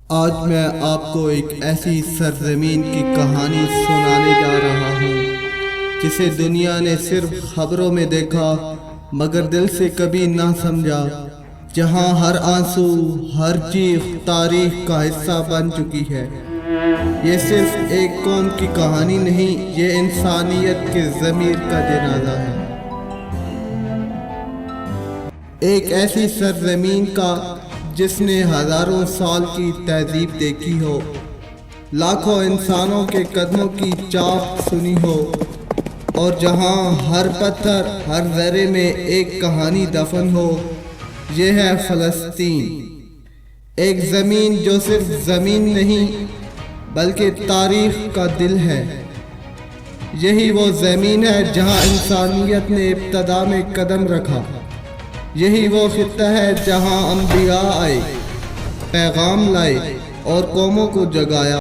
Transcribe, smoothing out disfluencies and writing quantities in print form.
آج میں آپ کو ایک ایسی سرزمین کی کہانی سنانے جا رہا ہوں جسے دنیا نے صرف خبروں میں دیکھا مگر دل سے کبھی نہ سمجھا، جہاں ہر آنسو، ہر چیخ تاریخ کا حصہ بن چکی ہے۔ یہ صرف ایک قوم کی کہانی نہیں، یہ انسانیت کے ضمیر کا جنازہ ہے۔ ایک ایسی سرزمین کا جس نے ہزاروں سال کی تہذیب دیکھی ہو، لاکھوں انسانوں کے قدموں کی چاپ سنی ہو، اور جہاں ہر پتھر، ہر ذرے میں ایک کہانی دفن ہو۔ یہ ہے فلسطین، ایک زمین جو صرف زمین نہیں بلکہ تاریخ کا دل ہے۔ یہی وہ زمین ہے جہاں انسانیت نے ابتدا میں قدم رکھا۔ یہی وہ خطہ ہے جہاں انبیاء آئے، پیغام لائے اور قوموں کو جگایا۔